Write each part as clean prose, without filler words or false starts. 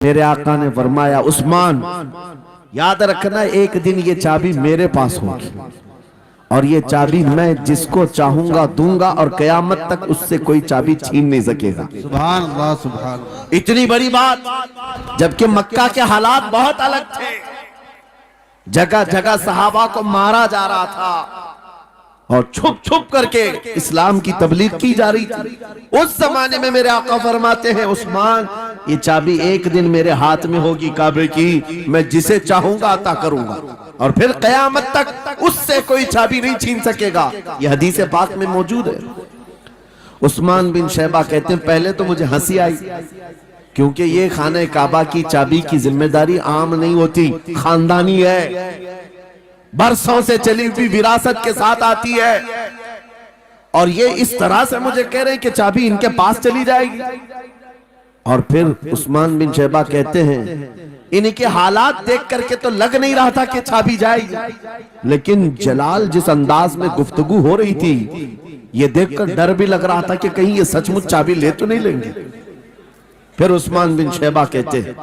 मेरे आका ने फरमाया उस्मान याद रखना एक दिन ये चाबी मेरे पास होगी और ये चाबी मैं जिसको चाहूंगा दूंगा और कयामत तक उससे कोई चाबी छीन नहीं सकेगा। सुभान अल्लाह सुभान अल्लाह। इतनी बड़ी बात, जबकि मक्का के हालात बहुत अलग थे। जगह जगह सहाबा को मारा जा रहा था और छुप छुप करके इस्लाम की तबलीग की जा रही थी। उस जमाने में मेरे आका फरमाते हैं उस्मान ये चाबी एक दिन मेरे हाथ में होगी काबे की, मैं जिसे चाहूंगा अता करूंगा और फिर कयामत तक उससे कोई चाबी नहीं छीन सकेगा। ये हदीस पाक में मौजूद है। उस्मान बिन शैबा कहते हैं पहले तो मुझे हंसी आई, क्योंकि ये खाने काबा की चाबी की जिम्मेदारी आम नहीं होती, खानदानी है, बरसों से चली हुई विरासत के साथ आती है। और ये इस तरह से मुझे कह रहे हैं कि चाबी इनके पास चली जाएगी। और फिर उस्मान बिन शैबा कहते हैं इनके हालात देख करके तो लग नहीं रहा था कि चाबी जाएगी, लेकिन जलाल जिस अंदाज में गुफ्तगू हो रही थी ये देखकर डर भी लग रहा था कि कहीं ये सचमुच चाबी ले तो नहीं लेंगे। फिर उस्मान बिन शैबा कहते हैं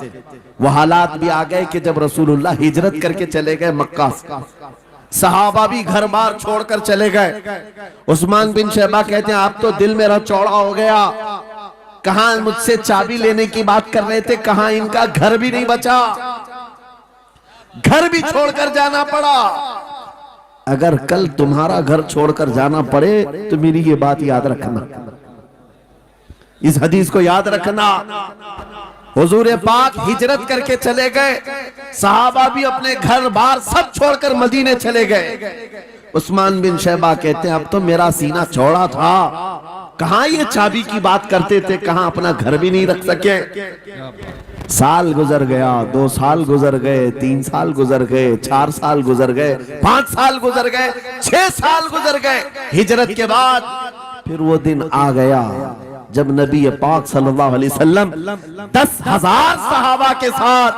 वो हालात भी आ गए कि जब रसूलुल्लाह हिजरत करके चले गए मक्का से, सहाबा भी घर बार छोड़कर चले गए। उस्मान बिन शैबा कहते हैं आप तो दिल मेरा चौड़ा हो गया, कहां मुझसे चाबी लेने की बात कर रहे थे, कहां इनका घर भी नहीं बचा, घर भी छोड़कर जाना पड़ा। अगर कल तुम्हारा घर छोड़कर जाना पड़े तो मेरी ये बात याद रखना, इस हदीस को याद रखना। हुजूर पाक हिजरत करके चले गए, सहाबा भी अपने घर बार सब छोड़कर मदीने चले गए। उस्मान बिन शैबा कहते हैं अब तो मेरा सीना चौड़ा था, कहां ये चाबी की बात करते थे, कहां अपना घर भी नहीं रख सके। साल गुजर गया, 2 साल गुजर गए, 3 साल गुजर गए, 4 साल गुजर गए, 5 साल गुजर गए, 6 साल गुजर गए। हिजरत के बाद फिर वो दिन आ गया जब नबी पाक सल्लल्लाहु अलैहि वसल्लम 10,000 सहाबा के साथ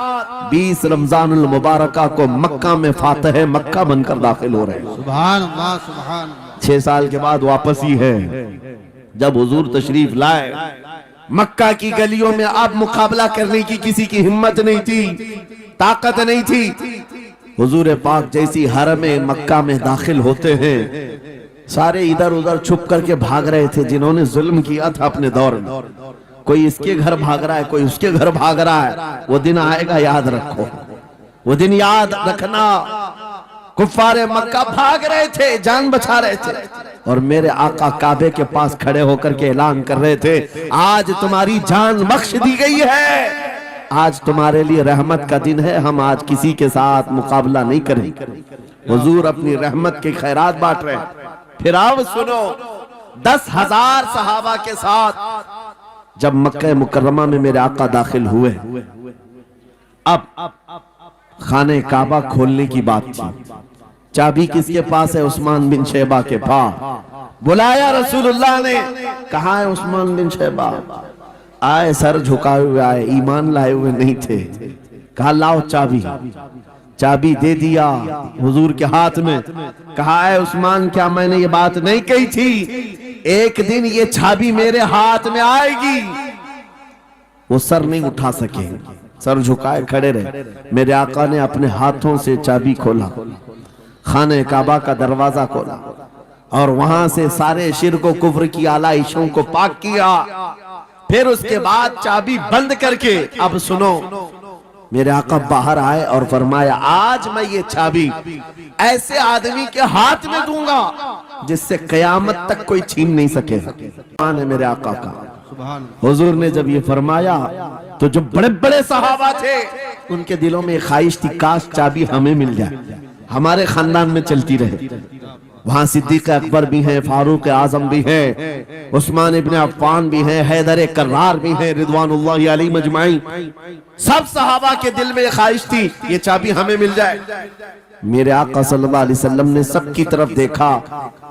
20 रमजानुल मुबारका को मक्का में फातह मक्का बनकर दाखिल हो रहे हैं। सुभान अल्लाह सुभान अल्लाह। 6 साल के बाद वापसी है जब हुजूर तशरीफ लाए। मक्का की गलियों में अब मुकाबला करने की किसी की हिम्मत नहीं थी, ताकत नहीं थी। हुजूर पाक जैसी हरम मक्का में दाखिल होते हैं सारे इधर उधर छुप करके भाग रहे थे जिन्होंने जुल्म किया था अपने दौर में। कोई इसके घर भाग रहा है, कोई उसके घर भाग रहा है। वो दिन आएगा, याद रखो, वो दिन याद रखना। कुफ्फारे मक्का भाग रहे थे, जान बचा रहे थे, और मेरे आका काबे के पास खड़े होकर के ऐलान कर रहे थे आज तुम्हारी जान बख्श दी गई है, आज तुम्हारे लिए रहमत का दिन है, हम आज किसी के साथ मुकाबला नहीं करेंगे। हुजूर अपनी रहमत के खैरात बांट रहे हैं। फिर आप सुनो 10,000 सहाबा के साथ जब मक्का मुकर्रमा में मेरे आका दाखिल हुए, अब खाने काबा खोलने की बात थी। चाबी किसके पास है? उस्मान बिन शैबा के पास। बुलाया रसूलुल्लाह ने, कहा है उस्मान बिन शैबा? आए, सर झुकाए हुए आए, ईमान लाए हुए नहीं थे। कहा लाओ चाबी। चाबी दे दिया हुजूर के हाथ में। कहा है उस्मान क्या मैंने ये बात नहीं कही थी एक दिन ये चाबी मेरे हाथ में आएगी? वो सर नहीं उठा सके, सर झुकाए खड़े रहे। मेरे आका ने अपने हाथों से चाबी खोला, खाने काबा का दरवाजा खोला और वहां से सारे शिर्क व कुफ्र की आलाइशों को पाक किया। फिर उसके बाद चाबी बंद करके अब सुनो, मेरे आका बाहर आए और फरमाया आज मैं ये चाबी ऐसे आदमी के हाथ में दूंगा जिससे कयामत तक कोई छीन नहीं सकेगा। मान है मेरे आका का। हुजूर ने जब ये फरमाया तो जो बड़े बड़े सहाबा थे उनके दिलों में ख्वाहिश थी काश चाबी हमें मिल जाए, हमारे खानदान में चलती रहे। वहां सिद्दीक अकबर भी हैं, फारूक आजम भी हैं, उस्मान इब्ने अफ्फान भी हैं, हैदर कर्रार भी हैं, रिदवानुल्लाहि अलैहि मजमाइन। सब सहाबा के दिल में ख्वाहिश थी ये चाबी हमें मिल जाए। मेरे आका सल्लल्लाहु अलैहि वसल्लम ने सबकी तरफ देखा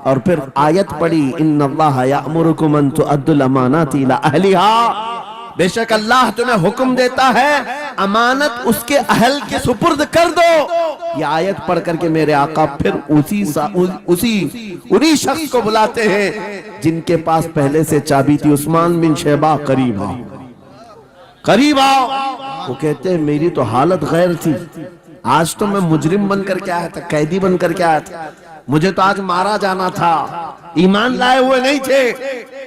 और फिर आयत पढ़ी इन्नल्लाह यअमुरुकुम अन तुअद्दुल अमानाति इला अहलिहा, बेशक अल्लाह तुम्हें हुक्म देता है अमानत उसके अहल के सुपुर्द कर दो। ये आयत पढ़ करके मेरे आका फिर उन्हीं शख्स को बुलाते हैं जिनके पास पहले से चाबी थी। उस्मान बिन शैबा करीब आओ। वो कहते हैं मेरी तो हालत गैर थी, आज तो मैं मुजरिम बनकर के आया था, कैदी बनकर के आया था, मुझे तो आज मारा जाना था, ईमान लाए हुए नहीं थे।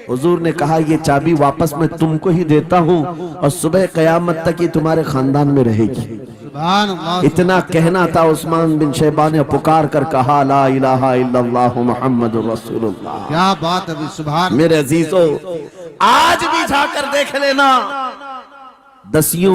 हुजूर ने कहा ये चाबी वापस मैं तुमको ही देता हूँ और सुबह कयामत तक ये तुम्हारे खानदान में रहेगी। सुभान अल्लाह। इतना कहना था, उस्मान बिन शैबा ने पुकार कर कहा ला इलाहा इल्लल्लाह मुहम्मदुर रसूलुल्लाह। क्या बात है, सुभान। मेरे अजीजों, आज भी जाकर देख लेना, दसियों